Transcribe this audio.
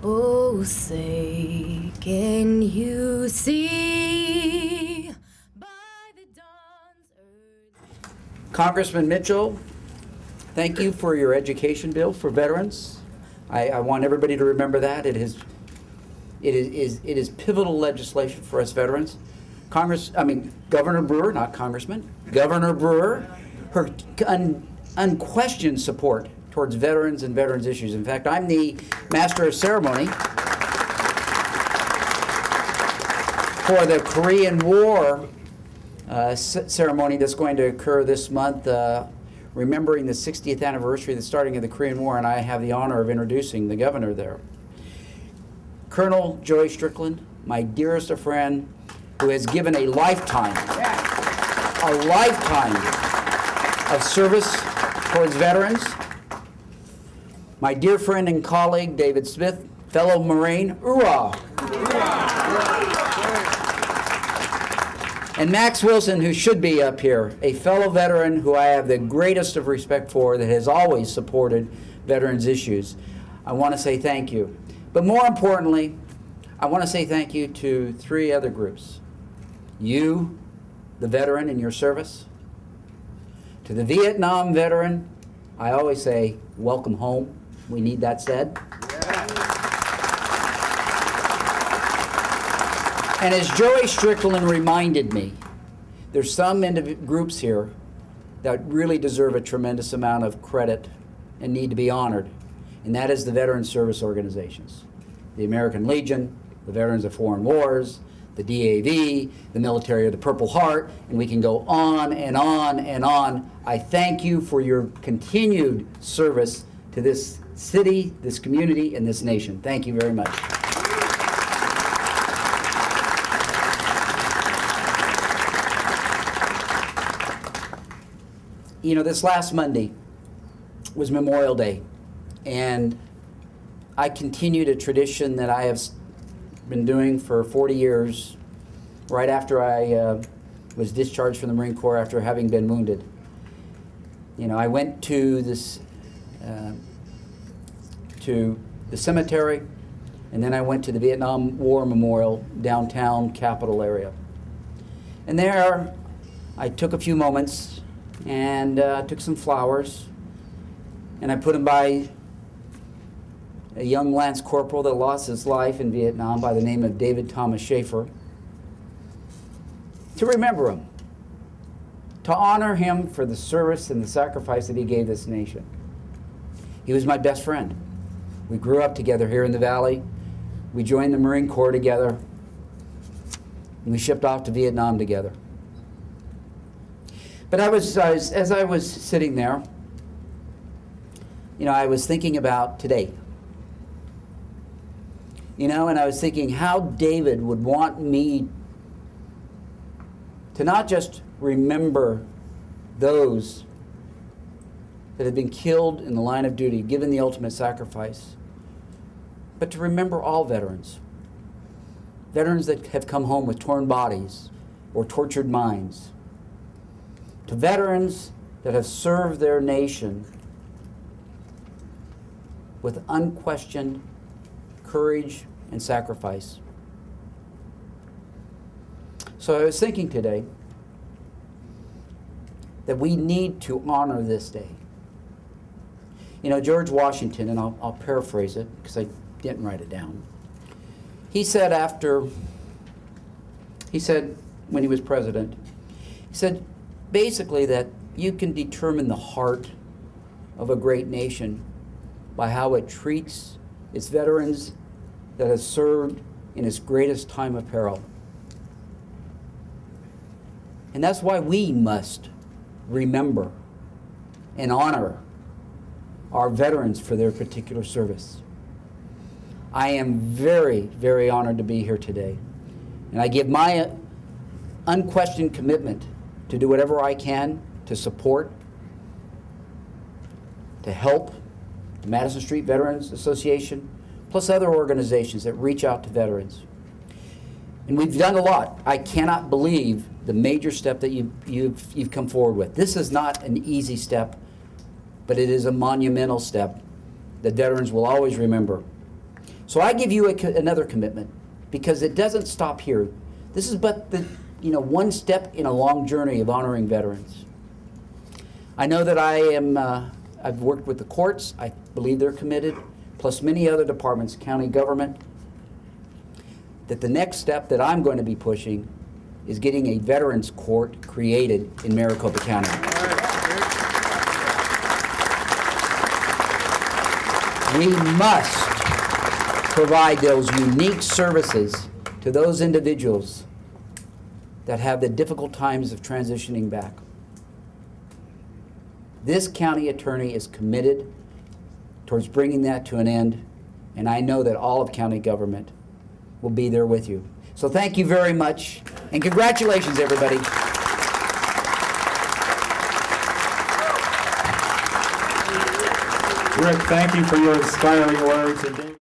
Oh, say, can you see by the dawn's early... Congressman Mitchell, thank you for your education bill for veterans. I want everybody to remember that. It is pivotal legislation for us veterans. Governor Brewer, not Congressman, Governor Brewer, her unquestioned support towards veterans and veterans issues. In fact, I'm the Master of Ceremony for the Korean War ceremony that's going to occur this month, remembering the 60th anniversary of the starting of the Korean War, and I have the honor of introducing the governor there. Colonel Joey Strickland, my dearest of friend, who has given a lifetime of service towards veterans. My dear friend and colleague, David Smith, fellow Marine, hoorah! And Max Wilson, who should be up here, a fellow veteran who I have the greatest of respect for, that has always supported veterans' issues. I want to say thank you. But more importantly, I want to say thank you to three other groups. You, the veteran in your service. To the Vietnam veteran, I always say, welcome home. We need that said. And as Joey Strickland reminded me, there's some groups here that really deserve a tremendous amount of credit and need to be honored, and that is the veteran service organizations. The American Legion, the Veterans of Foreign Wars, the DAV, the Military of the Purple Heart, and we can go on and on and on. I thank you for your continued service to this city, this community, and this nation. Thank you very much. You know, this last Monday was Memorial Day, and I continued a tradition that I have been doing for 40 years, right after I was discharged from the Marine Corps after having been wounded. You know, I went to this, to the cemetery, and then I went to the Vietnam War Memorial, downtown Capitol area. And there, I took a few moments and took some flowers, and I put them by a young Lance Corporal that lost his life in Vietnam by the name of David Thomas Schaefer, to remember him, to honor him for the service and the sacrifice that he gave this nation. He was my best friend. We grew up together here in the Valley. We joined the Marine Corps together, and we shipped off to Vietnam together. But as I was sitting there, you know, I was thinking about today. You know, and I was thinking how David would want me to not just remember those that had been killed in the line of duty, given the ultimate sacrifice, but to remember all veterans. Veterans that have come home with torn bodies or tortured minds. To veterans that have served their nation with unquestioned courage and sacrifice. So I was thinking today that we need to honor this day. You know, George Washington, and I'll paraphrase it because I didn't write it down. He said when he was president, he said basically that you can determine the heart of a great nation by how it treats its veterans that have served in its greatest time of peril. And that's why we must remember and honor our veterans for their particular service. I am very, very honored to be here today. And I give my unquestioned commitment to do whatever I can to support, to help the Madison Street Veterans Association, plus other organizations that reach out to veterans. And we've done a lot. I cannot believe the major step that you've come forward with. This is not an easy step, but it is a monumental step that veterans will always remember. So I give you another commitment, because it doesn't stop here. This is but the one step in a long journey of honoring veterans. I know that I've worked with the courts. I believe they're committed, plus many other departments, county government, that the next step that I'm going to be pushing is getting a veterans court created in Maricopa County. We must provide those unique services to those individuals that have the difficult times of transitioning back. This county attorney is committed towards bringing that to an end, and I know that all of county government will be there with you. So thank you very much, and congratulations, everybody. Rick, thank you for your inspiring words.